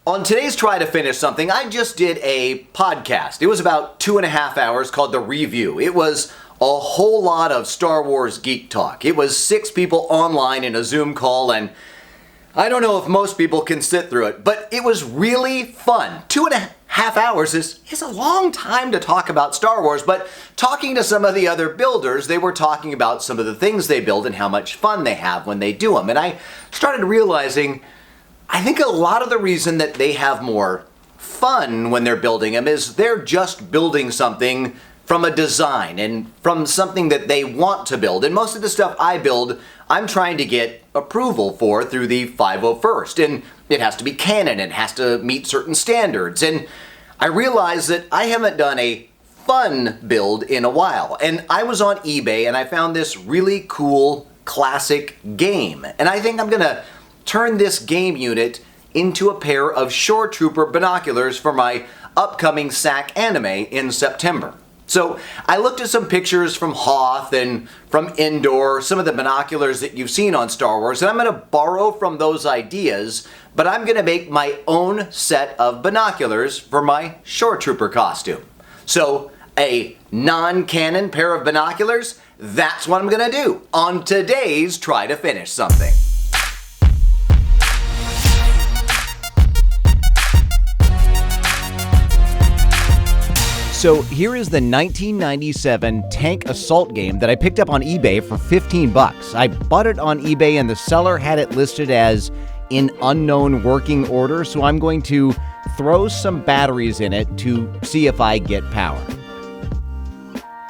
On today's Try to Finish Something, I just did a podcast. It was about 2.5 hours called The Review. It was a whole lot of Star Wars geek talk. It was 6 people online in a Zoom call, and I don't know if most people can sit through it, but it was really fun. 2.5 hours is a long time to talk about Star Wars, but talking to some of the other builders, they were talking about some of the things they build and how much fun they have when they do them. And I started realizing, I think a lot of the reason that they have more fun when they're building them is they're just building something from a design and from something that they want to build. And most of the stuff I build, I'm trying to get approval for through the 501st. And it has to be Canon, it has to meet certain standards. And I realized that I haven't done a fun build in a while. And I was on eBay and I found this really cool classic game. And I think I'm gonna turn this game unit into a pair of Shoretrooper binoculars for my upcoming SAC anime in September. So I looked at some pictures from Hoth and from Indoor, some of the binoculars that you've seen on Star Wars, and I'm going to borrow from those ideas, but I'm going to make my own set of binoculars for my Shoretrooper costume. So a non-Canon pair of binoculars, that's what I'm going to do on today's Try to Finish Something. So here is the 1997 tank assault game that I picked up on eBay for 15 bucks. I bought it on eBay and the seller had it listed as in unknown working order, so I'm going to throw some batteries in it to see if I get power.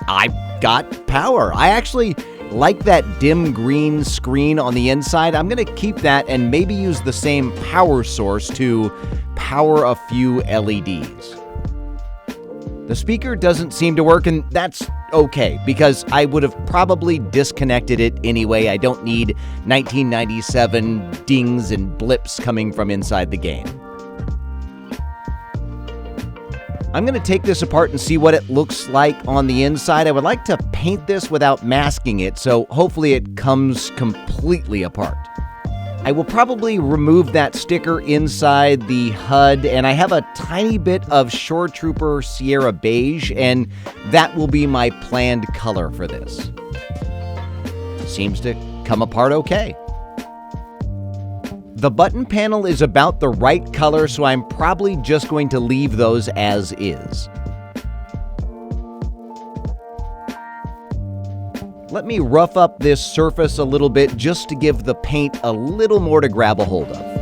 I got power. I actually like that dim green screen on the inside. I'm going to keep that and maybe use the same power source to power a few LEDs. The speaker doesn't seem to work, and that's okay, because I would have probably disconnected it anyway. I don't need 1997 dings and blips coming from inside the game. I'm going to take this apart and see what it looks like on the inside. I would like to paint this without masking it, so hopefully it comes completely apart. I will probably remove that sticker inside the HUD, and I have a tiny bit of Shoretrooper Sierra Beige, and that will be my planned color for this. Seems to come apart okay. The button panel is about the right color, so I'm probably just going to leave those as is. Let me rough up this surface a little bit just to give the paint a little more to grab a hold of.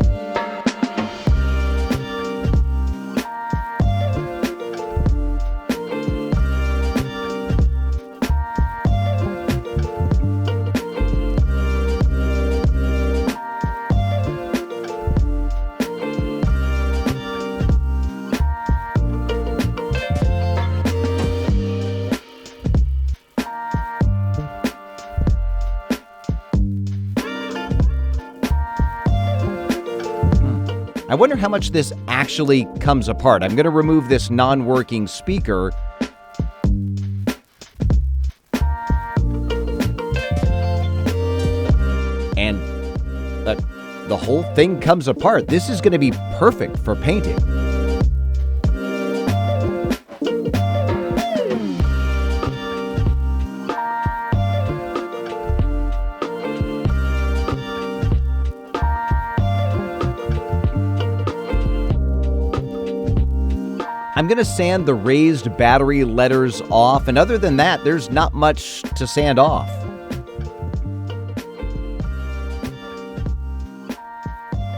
I wonder how much this actually comes apart. I'm going to remove this non-working speaker. And the whole thing comes apart. This is going to be perfect for painting. I'm going to sand the raised battery letters off, and other than that, there's not much to sand off.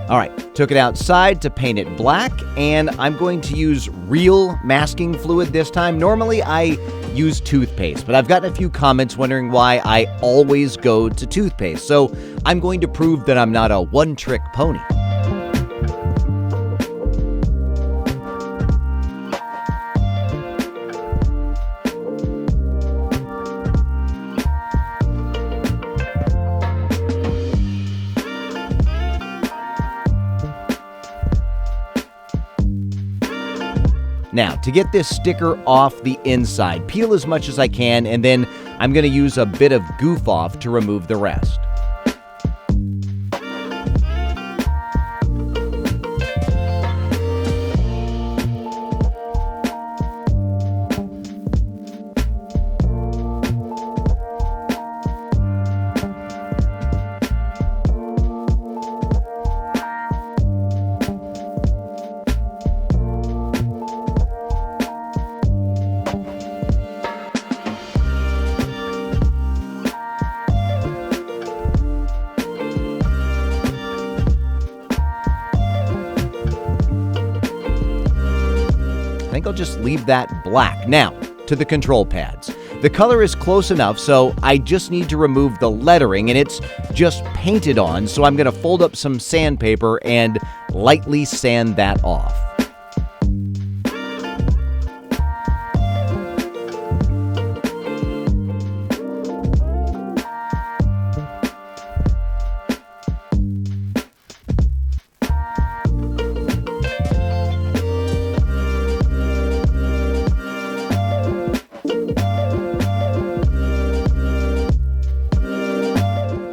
All right, took it outside to paint it black, and I'm going to use real masking fluid this time. Normally, I use toothpaste, but I've gotten a few comments wondering why I always go to toothpaste, so I'm going to prove that I'm not a one-trick pony. Now, to get this sticker off the inside, peel as much as I can, and then I'm going to use a bit of goof off to remove the rest. think I'll just leave that black. Now, to the control pads. The color is close enough, so I just need to remove the lettering, and it's just painted on, so I'm going to fold up some sandpaper and lightly sand that off.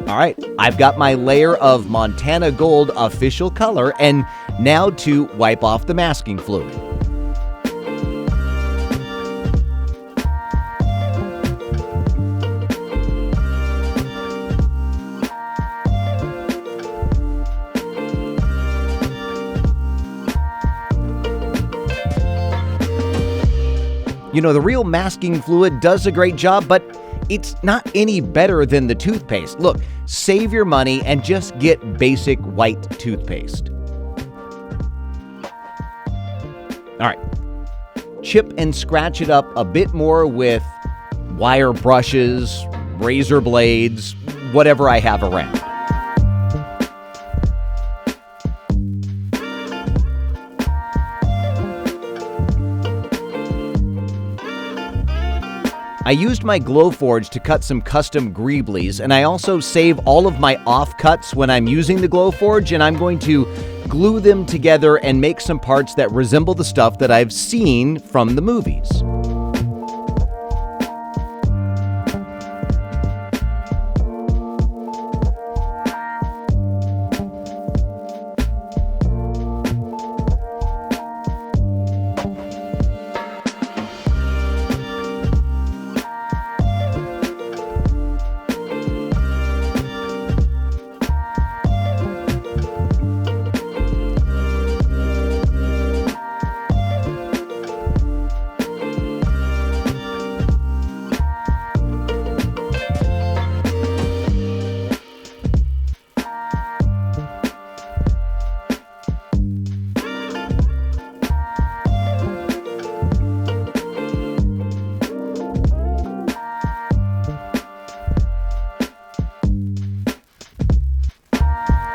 All right, I've got my layer of Montana Gold official color, and now to wipe off the masking fluid. You know, the real masking fluid does a great job, but it's not any better than the toothpaste. Look, save your money and just get basic white toothpaste. All right, chip and scratch it up a bit more with wire brushes, razor blades, whatever I have around. I used my Glowforge to cut some custom greeblies, and I also save all of my offcuts when I'm using the Glowforge, and I'm going to glue them together and make some parts that resemble the stuff that I've seen from the movies.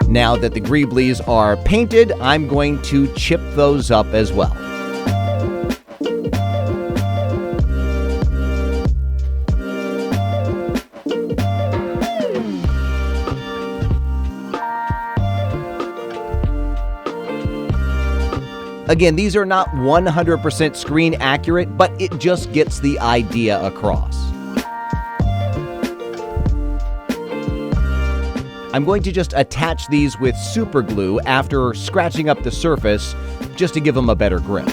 Now that the greeblies are painted, I'm going to chip those up as well. Again, these are not 100% screen accurate, but it just gets the idea across. I'm going to just attach these with super glue after scratching up the surface just to give them a better grip.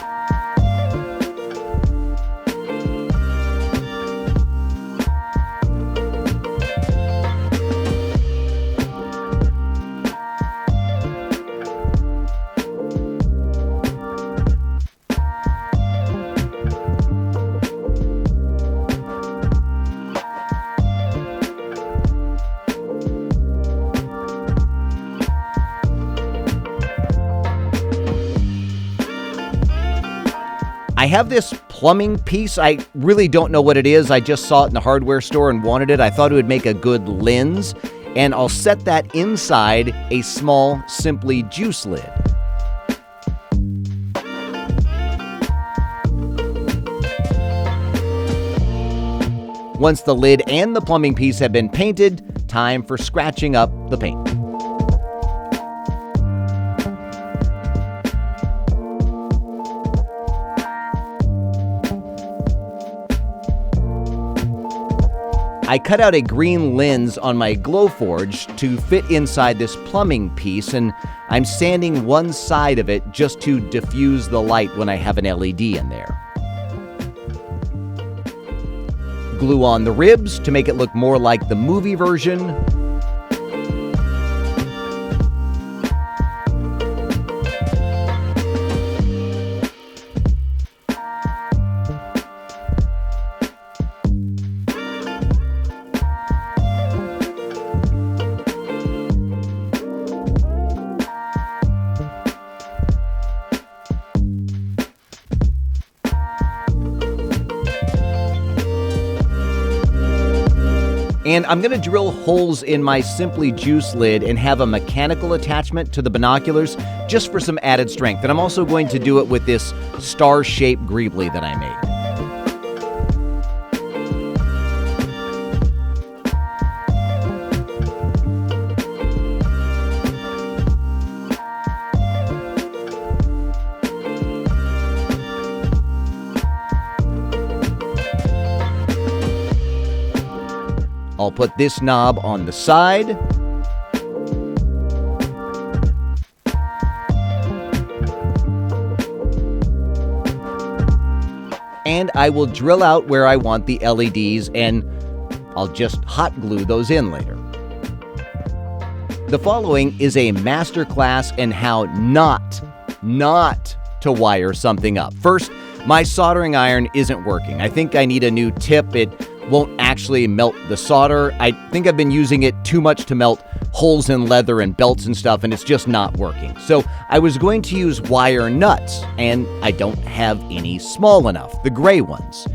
I have this plumbing piece. I really don't know what it is. I just saw it in the hardware store and wanted it. I thought it would make a good lens, and I'll set that inside a small Simply juice lid. Once the lid and the plumbing piece have been painted, time for scratching up the paint. I cut out a green lens on my Glowforge to fit inside this plumbing piece, and I'm sanding one side of it just to diffuse the light when I have an LED in there. Glue on the ribs to make it look more like the movie version. And I'm going to drill holes in my Simply Juice lid and have a mechanical attachment to the binoculars just for some added strength. And I'm also going to do it with this star-shaped greebly that I made. I'll put this knob on the side. And I will drill out where I want the LEDs, and I'll just hot glue those in later. The following is a masterclass in how not to wire something up. First, my soldering iron isn't working. I think I need a new tip. It won't actually melt the solder. I think I've been using it too much to melt holes in leather and belts and stuff, and it's just not working. So I was going to use wire nuts, and I don't have any small enough, the gray ones.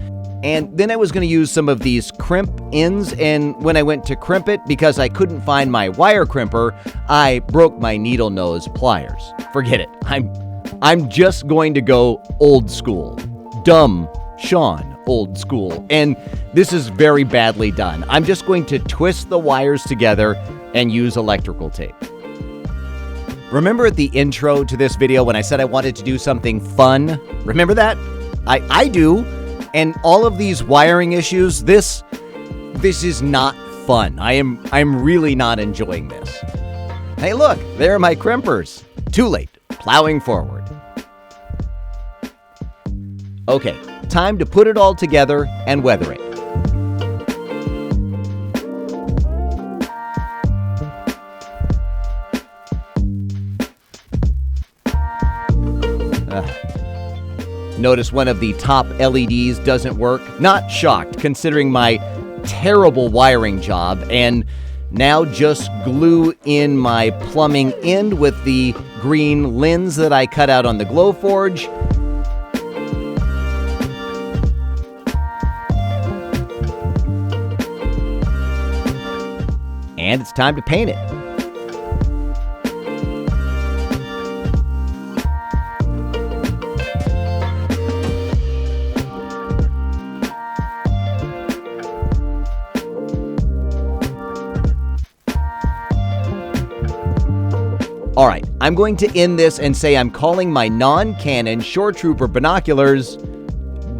And then I was going to use some of these crimp ends, and when I went to crimp it, because I couldn't find my wire crimper, I broke my needle nose pliers. Forget it. I'm just going to go old school. Dumb Shawn old school. And this is very badly done. I'm just going to twist the wires together and use electrical tape. Remember at the intro to this video when I said I wanted to do something fun? Remember that? I do. And all of these wiring issues, this is not fun. I'm really not enjoying this. Hey, look, there are my crimpers. Too late. Plowing forward. Okay, time to put it all together and weather it. Notice one of the top LEDs doesn't work. Not shocked, considering my terrible wiring job. And now just glue in my plumbing end with the green lens that I cut out on the Glowforge. And it's time to paint it. All right, I'm going to end this and say I'm calling my non-Canon Shoretrooper Binoculars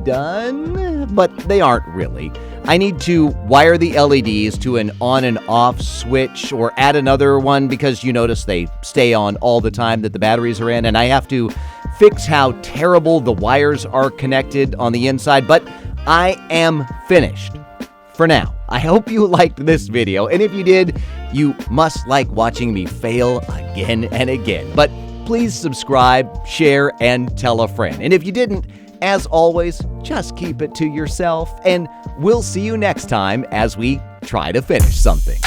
done, but they aren't really. I need to wire the LEDs to an on and off switch or add another one because you notice they stay on all the time that the batteries are in, and I have to fix how terrible the wires are connected on the inside, but I am finished for now. I hope you liked this video, and if you did, you must like watching me fail again and again. But please subscribe, share, and tell a friend. And if you didn't, as always, just keep it to yourself, and we'll see you next time as we try to finish something.